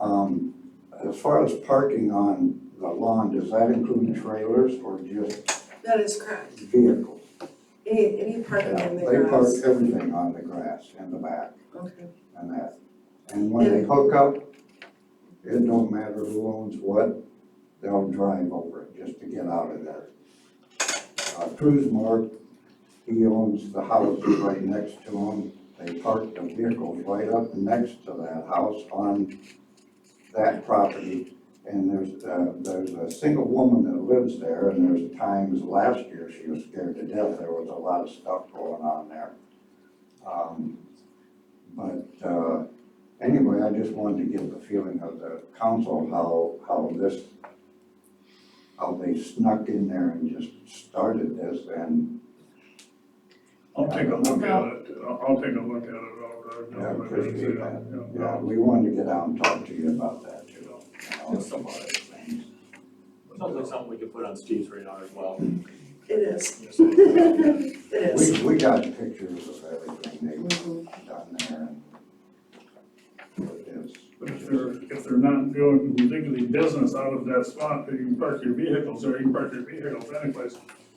As far as parking on the lawn, does that include trailers or just That is correct. vehicles? Any parking Yeah, in the they park grass. everything on the grass in the back Okay. and that. And when they hook up, it don't matter who owns what, they'll drive over it just to get out of there. Cruise Mark, he owns the house right next to him. They park the vehicles right up next to that house on that property. And there's a single woman that lives there, and there's times last year she was scared to death. There was a lot of stuff going on there. Anyway, I just wanted to give the feeling of the council how they snuck in there and just started this, and I'll take a look at it, I'll take a look at it, I appreciate that. Yeah, we wanted to get out and talk to you about that too. Just some other things. Sounds like something we could put on Steve's radar as well. It is. It is. We got pictures of everything they've done there, and it is. But if they're not doing legally business out of that spot, then you can park your vehicles there, you can park your vehicles anyplace.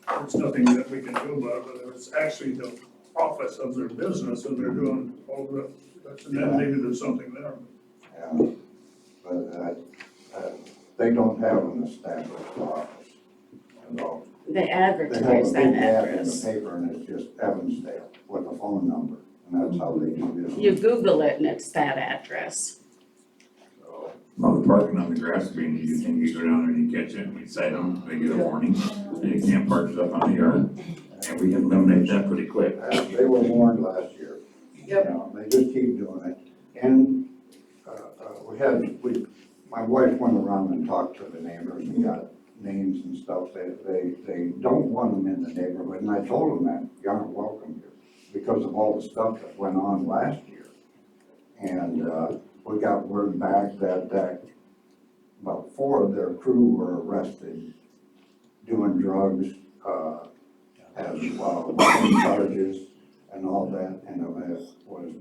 There's nothing that we can do about it, but it's actually the office of their business and they're doing all the, then maybe there's something there. Yeah, but they don't have an established office at all. They They have a advertise big that ad in the address. paper and it's just Evansdale with a phone number, and that's how they do business. You Google it and it's that address. So, Well, the parking on the grass green, you think you go down there and you catch it, and we cite them, they get a warning, and you can't park stuff on the yard. And we can eliminate that pretty quick. They were warned last year. Yep. You know, they just keep doing it. And my wife went around and talked to the neighbors and got names and stuff. They don't want them in the neighborhood, and I told them that, you aren't welcome here, because of all the stuff that went on last year. And we got word back that about 4 of their crew were arrested doing drugs, as well, charges and all that, and it was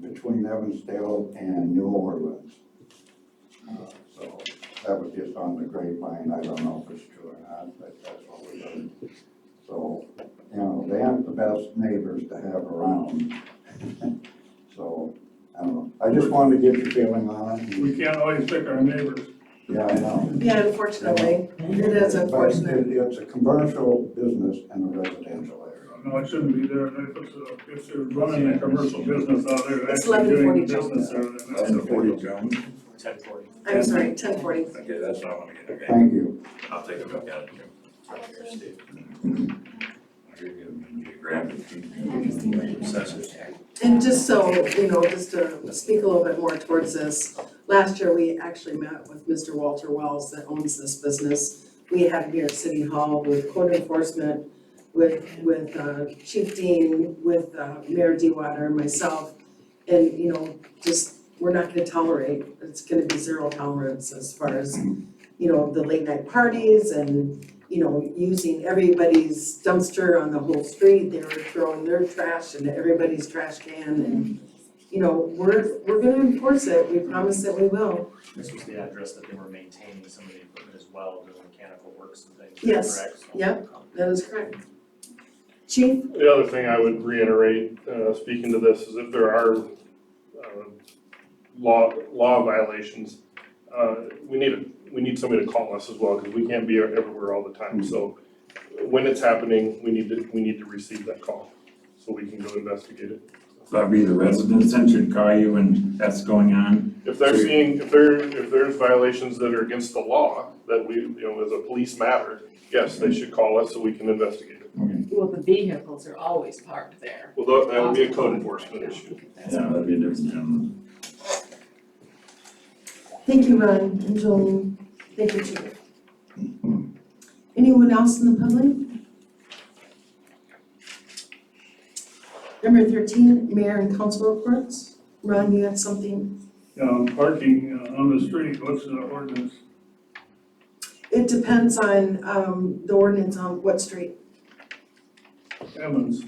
between Evansdale and New Orleans. So that was just on the grapevine. I don't know if it's true or not, but that's what we heard. So, you know, they aren't the best neighbors to have around. So, I don't know. I just wanted to get your feeling on it. We can't always pick our neighbors. Yeah, I know. Yeah, unfortunately, it is But unfortunate. it's a commercial business in a residential area. No, it shouldn't be there, if they're running a commercial business out there, It's actually doing 11:40 business there, then that's That's a a 40 Jones. 10:40. I'm sorry, 10:40. Okay, that's what I want to get, okay. Thank you. I'll take a look at it. Here, Steve. And just so, just to speak a little bit more towards this, last year we actually met with Mr. Walter Wells that owns this business. We had him here at City Hall with code enforcement, with Chief Dean, with Mayor Dewater and myself. And, just, we're not gonna tolerate, it's gonna be zero tolerance as far as, the late night parties and, using everybody's dumpster on the whole street. They were throwing their trash into everybody's trash can and, we're gonna enforce it. We promise that we will. This was the address that they were maintaining some of the equipment as well, doing mechanical works and things, Yes. correct? So- Yep. That is correct. Chief? The other thing I would reiterate, speaking to this, is if there are, law violations, we need somebody to call us as well, because we can't be everywhere all the time, so when it's happening, we need to receive that call, so we can go investigate it. So that'd be the residents then should call you when that's going on? If they're seeing, if there's violations that are against the law, that we, as a police matter, yes, they should call us so we can investigate it. Well, the vehicles are always parked there. Well, that would be a code enforcement issue. Yeah, that'd be a different gentleman. Thank you, Ron and Jolene. Thank you, Chief. Anyone else in the public? Number 13, Mayor and Council reports. Ron, you have something? Parking on the street, what's the ordinance? It depends on the ordinance on what street. Evans.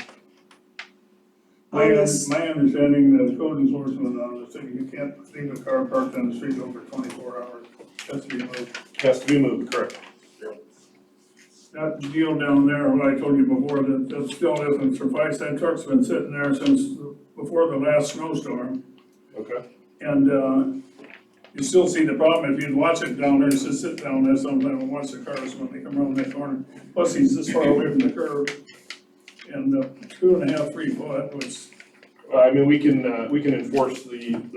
On this- My understanding that code enforcement on the city, you can't leave a car parked on the street over 24 hours. Has to be moved. Has to be moved, correct. That deal down there, what I told you before, that still doesn't suffice. That truck's been sitting there since before the last snowstorm. Okay. And, you still see the problem. If you watch it down there, it's just sit down there sometime and watch the cars when they come around that corner. Plus, he's this far away from the curb. And 2.5, 3 foot, which, I mean, we can enforce him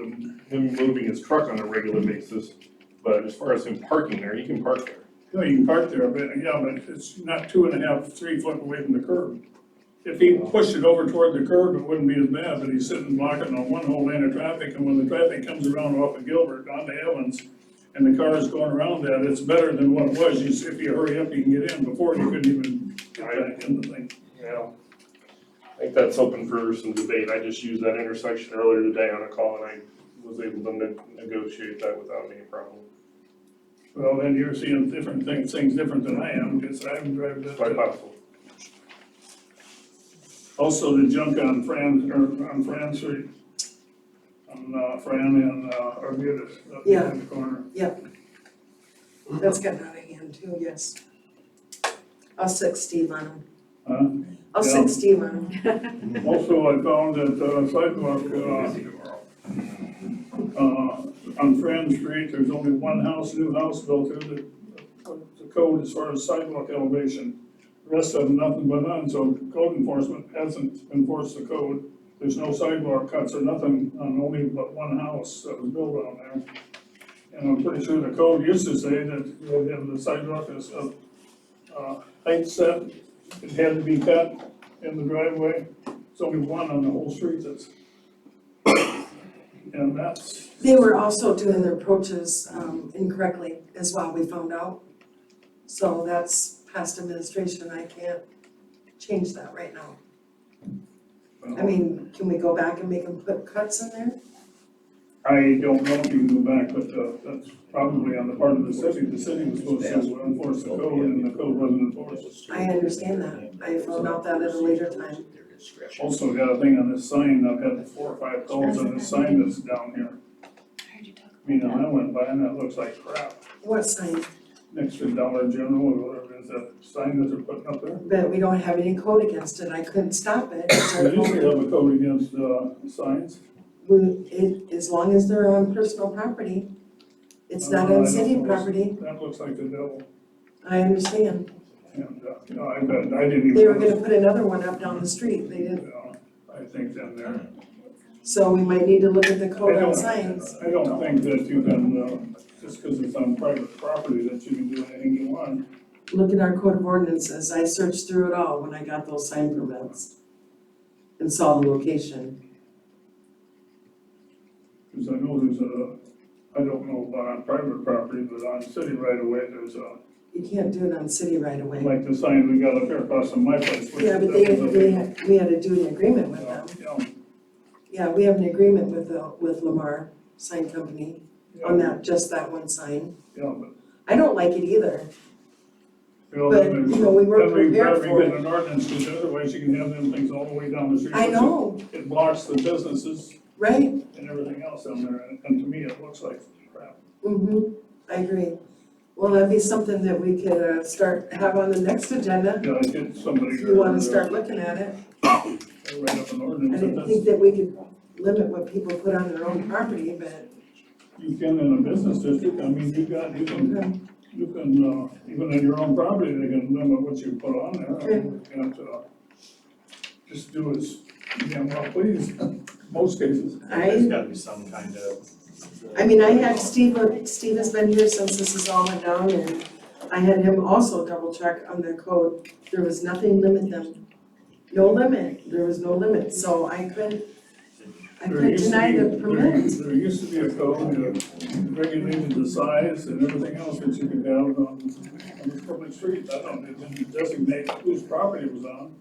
moving his truck on a regular basis, but as far as him parking there, he can park there. you can park there, but it's not 2.5, 3 foot away from the curb. If he pushed it over toward the curb, it wouldn't be as bad, but he's sitting blocking on one whole lane of traffic, and when the traffic comes around off of Gilbert onto Evans, and the car is going around that, it's better than what it was. If you hurry up, you can get in. Before, you couldn't even get back in the thing. Yeah. I think that's open for some debate. I just used that intersection earlier today on a call, and I was able to negotiate that without any problem. Well, then you're seeing different things different than I am, because I haven't driven It's quite that. possible. Also, the junk on Fran Street, on Fran and Arbutus, up Yeah. in the corner. That's gotten out of hand too, yes. I'll sick Steve on him. Huh? I'll sick Steve on him. Also, I found that sidewalk, on Fran Street, there's only one new house built here that the code as far as sidewalk elevation. The rest of them, nothing but none, so code enforcement hasn't enforced the code. There's no sidewalk cuts or nothing on only but one house that was built on there. And I'm pretty sure the code used to say that if the sidewalk is height set, it had to be cut in the driveway. It's only one on the whole street that's, and that's, They were also doing their approaches incorrectly as well, we found out. So that's past administration, I can't change that right now. I mean, can we go back and make them put cuts in there? I don't know if you can go back, but that's probably on the part of the city. The city was supposed to enforce the code, and the code wasn't enforced. I understand that. I found out that at a later time. Also got a thing on this sign. I've had 4 or 5 calls on this sign that's down here. I went by and that looks like crap. What sign? Next to Dollar General or whatever it is, that sign that they're putting up there. But we don't have any code against it. I couldn't stop it. We usually have a code against signs. As long as they're on personal property, it's not I on don't city know. property. That looks like the devil. I understand. And, I didn't even. They were gonna put another one up down the street. They didn't. I think down there. So we might need to look at the code on signs. I don't think that you can, just because it's on private property, that you can do anything you want. look at our code of ordinances. I searched through it all when I got those sign permits and saw the location. Cause I know there's I don't know about on private property, but on city right away, there's You can't do it on city right away. like the sign we got up there across from my place. which Yeah, but that was we had to do an agreement with them. Yeah, Yeah, we have an agreement with Lamar Sign Company on yeah, just that one sign. yeah, but. I don't like it either, Well, but, then you know, we weren't then we prepared better for get it. an ordinance, because otherwise you can have them things all the way down the street. I which know, It blocks the businesses right? and everything else down there, and to me, it looks like crap. I agree. Well, that'd be something that we could, have on the next agenda, Yeah, I get somebody. if you wanna start looking at it. Write up an I ordinance, didn't and think that we could limit what people put on their own property, but, you can in a business district, I mean, you can, even in your own property, they can limit what you put on there. Okay. You can't, just do as, you can, well, please, most cases. There's gotta be some kind of. I mean, I had Steve has been here since this has all went down, and I had him also double check on the code. There was nothing limit them, no limit, there was no limit, so I couldn't deny the permit. There used to be a code that regulated the size and everything else that you could have on the public streets. I don't, it didn't designate whose property it was on.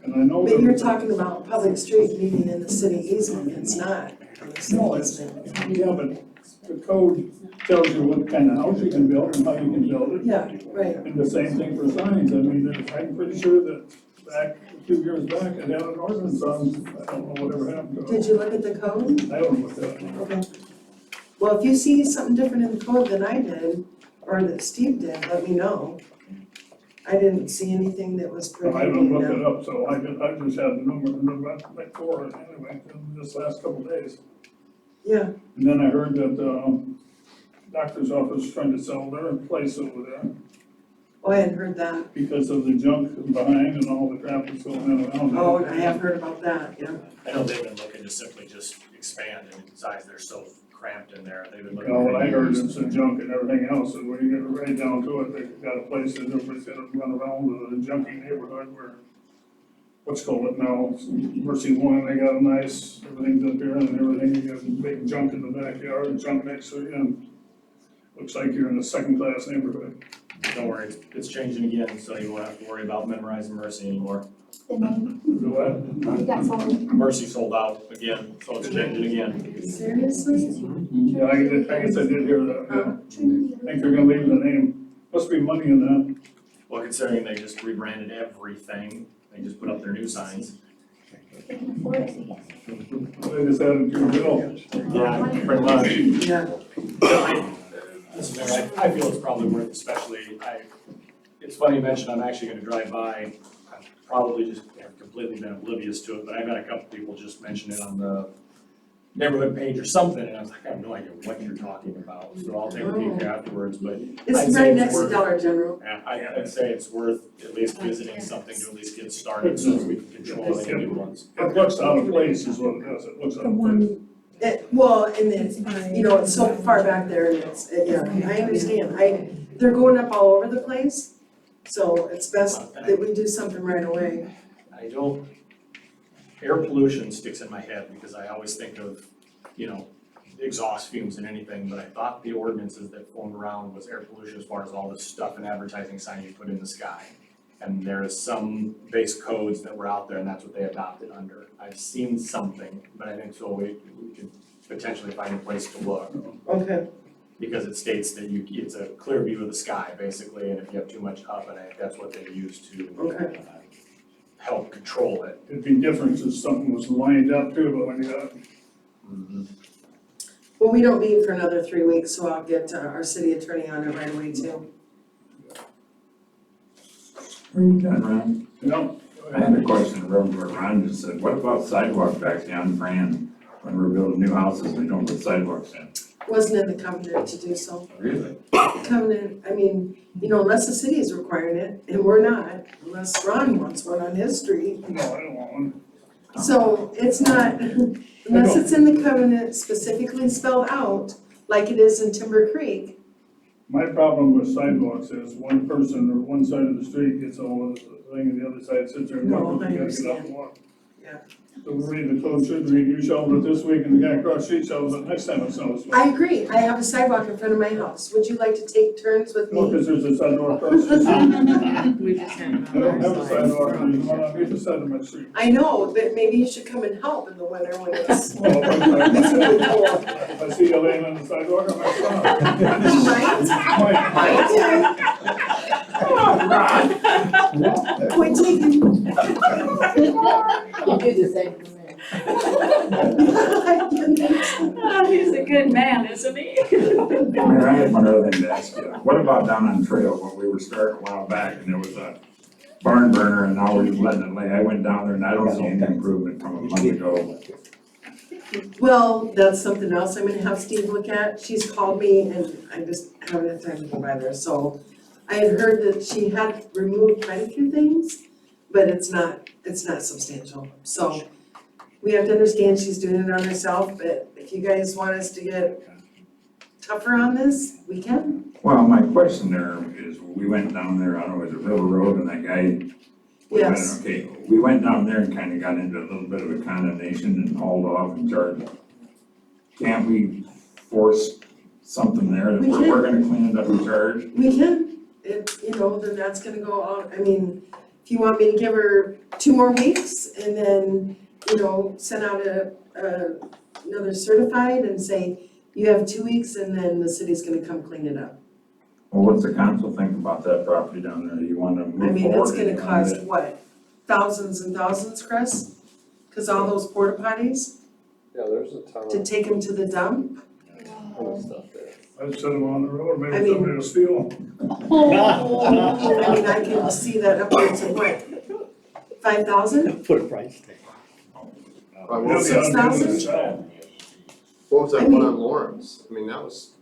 And I know. But you're talking about public street meaning in the city easement, it's not on the city No, it's, easement. yeah, but the code tells you what kind of house you can build and how you can build it. Yeah, right, And the same thing for signs. I mean, I'm pretty sure that back, a few years back, it had an ordinance on, I don't know whatever happened to it. did you look at the code? I don't know what that. Okay. Well, if you see something different in the code than I did, or that Steve did, let me know. I didn't see anything that was I haven't prohibiting looked them. it up, so I just had the number, like four, anyway, in this last couple of days. Yeah, And then I heard that, doctor's office is trying to sell their place over there oh, I hadn't heard that. because of the junk behind and all the crap that's going on around there. Oh, and I have heard about that, yeah. I know they've been looking to simply just expand in size, they're so cramped in there, they've been looking. Well, for what I heard years. is the junk and everything else, and when you get right down to it, they've got a place that everybody's gonna run around with a junky neighborhood where, what's called it now, Mercy One, they got a nice, everything's up here and everything, you got big junk in the backyard and junk next to you, and looks like you're in a second-class neighborhood. Don't worry, it's changing again, so you won't have to worry about memorizing Mercy anymore. Do what? You got someone. Mercy sold out again, so it's changing again. Seriously? Yeah, I guess I did hear that, yeah. I think they're gonna leave the name, must be money in that. Well, considering they just rebranded everything, they just put up their new signs. They just added to your bill. Yeah, pretty much. Yeah. Listen, Mayor, I feel it's probably worth, it's funny you mentioned I'm actually gonna drive by. I've probably just have completely been oblivious to it, but I've had a couple people just mention it on the neighborhood page or something, and I was like, I have no idea what you're talking about, so I'll take a peek afterwards, but I'd It's say right it's next to worth- Dollar General. yeah, I'd say it's worth at least visiting something to at least get started, so we can control any new ones. It looks out of place is what it does, it looks out of place. Well, and it's, you know, it's so far back there, and it's, yeah, I understand, they're going up all over the place, so it's best that we do something right away. Air pollution sticks in my head because I always think of, exhaust fumes and anything, but I thought the ordinances that formed around was air pollution as far as all the stuff and advertising signs you put in the sky. And there is some base codes that were out there and that's what they adopted under. I've seen something, but I think so we could potentially find a place to look. Okay, Because it states that it's a clear view of the sky basically, and if you have too much up, and I think that's what they use to okay. help control it. It'd be different if something was lined up too, but when you got, Well, we don't meet for another 3 weeks, so I'll get our city attorney on it right away too. Are you done, Ron? no. I had a question, real quick. Ron just said, what about sidewalks back down Fran? When we're building new houses, we don't put sidewalks in. Wasn't in the covenant to do so. Really? Covenant, I mean, unless the city is requiring it, and we're not, unless Ron wants one on his street. No, I don't want one. So it's not, unless it's in the covenant specifically spelled out, like it is in Timber Creek, My problem with sidewalks is one person or one side of the street gets all of the thing and the other side sits there and No, walks, I you gotta get up understand. and walk. Yeah. So we read the code, should read, you shoveled it this week and the guy across the street shovels it next time it snows. I agree, I have a sidewalk in front of my house, would you like to take turns with No, me? because there's a sidewalk across the street. We just had it I don't have a sidewalk, there's one on either side of my street. I know, but maybe you should come and help in the winter when it's. Well, if I see you laying on the sidewalk, I might stop. Might. Point taken. You do the same for me. He's a good man, isn't he? Mayor, I had one other thing to ask you. What about down on Trail when we were starting a while back and there was a barn burner and now we're just letting it lay? I went down there and I don't see any improvement from a month ago. Well, that's something else I'm gonna have Steve look at. She's called me and I just haven't had time to go by there, so. I had heard that she had removed quite a few things, but it's not substantial. So we have to understand she's doing it on herself, but if you guys want us to get tougher on this, we can. Well, my question there is, we went down there, I don't know, was it River Road and that guy? Yes. Okay, we went down there and kind of got into a little bit of a condemnation and hauled off and charged. Can't we force something there that We we're gonna clean it up and charge? We can, then that's gonna go out, I mean, if you want me to give her 2 more weeks and then, send out another certified and say, you have 2 weeks and then the city's gonna come clean it up. Well, what's the council think about that property down there? Do you want to move forward? I mean, it's or gonna you want cost to- what, thousands and thousands, Chris? Cause all those porta potties, Yeah, there's a ton to take them to the dump, of stuff there. I'd set them on the road, I maybe mean- somebody will steal them. I mean, I can see that upwards of what, 5,000? Put a price tag. What Yeah, was the unbidden 6,000? sell. that I one mean- on Lawrence? I mean, that was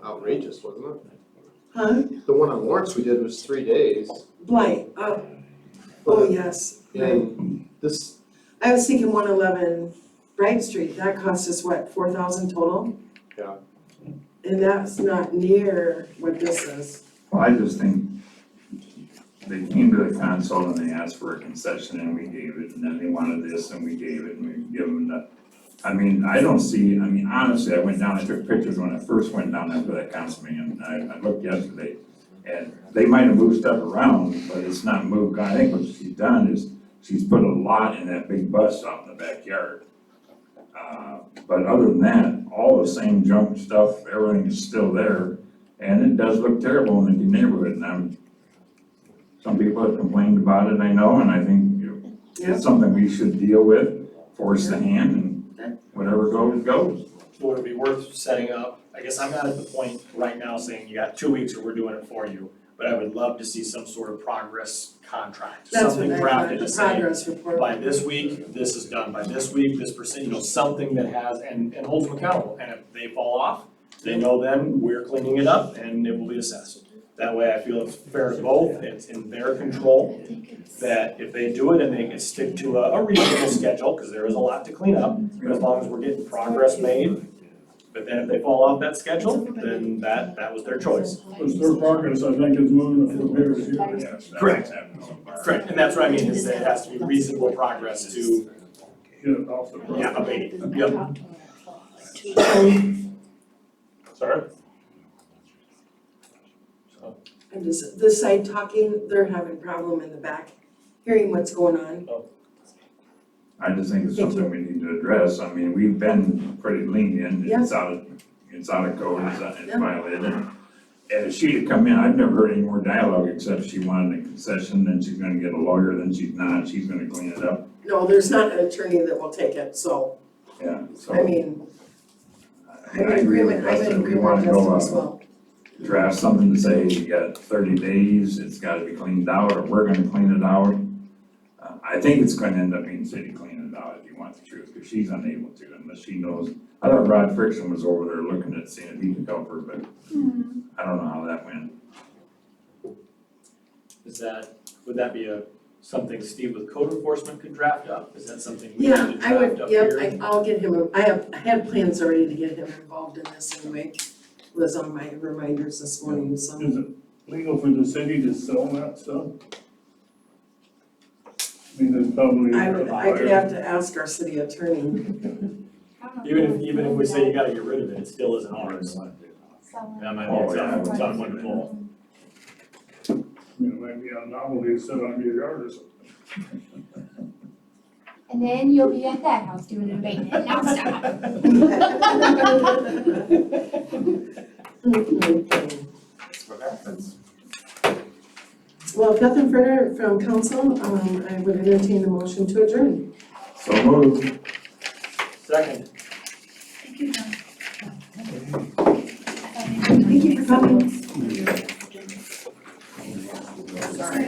outrageous, wasn't it? Huh? The one on Lawrence we did was 3 days. Blight, oh yes, And this, I was thinking 111 Bright Street, that cost us what, 4,000 total? Yeah. And that's not near what this is. Well, I just think they came to the council and they asked for a concession and we gave it, and then they wanted this and we gave it and we give them that. I mean, honestly, I went down, I took pictures when I first went down after that council meeting, I looked yesterday. And they might have moved stuff around, but it's not moved. I think what she's done is she's put a lot in that big bus out in the backyard. But other than that, all the same junk stuff, everything is still there. And it does look terrible in the neighborhood. And some people have complained about it, I know, and I think it's something we should deal with, force the hand, and whatever goes, goes. Would it be worth setting up, I guess I'm not at the point right now saying you got 2 weeks or we're doing it for you, but I would love to see some sort of progress contract, That's what something I drafted thought, to the say, progress report. by this week, this is done, by this week, this percent, something that has, and holds them accountable, and if they fall off, they know then we're cleaning it up and it will be assessed. That way I feel it's fair to both, it's in their control, that if they do it and they can stick to a reasonable schedule, cause there is a lot to clean up, but as long as we're getting progress made, but then if they fall off that schedule, then that was their choice. It's their progress, I think, is moving from here to here. Yes, that's Correct. what's happening so far. Correct, and that's what I mean, is that it has to be reasonable progress to, Get it off the road. yeah, abate, yep. Sorry? I'm just, this side talking, they're having problem in the back, hearing what's going on. I just think it's something we need to address. I mean, we've been pretty lenient. It's out of code, it's violated. And if she had come in, I've never heard any more dialogue except she wanted a concession, then she's gonna get a lawyer, then she's not, she's gonna clean it up. No, there's not an attorney that will take it, so, Yeah, so. I mean, I agree with Justin. We wanna go, as well. draft something to say you got 30 days, it's gotta be cleaned out, or we're gonna clean it out. I think it's gonna end up being city cleaning it out if you want the truth, because she's unable to unless she knows. I thought Rod Friction was over there looking at seeing if he could help her, but I don't know how that went. Would that be something Steve with code enforcement could draft up? Is that something we need to draft up here? I'll get him, I had plans already to get him involved in this anyway. was on my reminders this morning, so. Is it legal for the city to sell that stuff? I mean, there's probably. I could have to ask our city attorney. Even if we say you gotta get rid of it, it still isn't ours. That might be a tough one to pull. You know, maybe a novelty to sit on your yard or something. And then you'll be at that house doing an abatement. Now stop. That's what happens. Well, if nothing further from council, I would entertain a motion to adjourn. So moved. Second. Thank you, John. Thank you for coming. Sorry.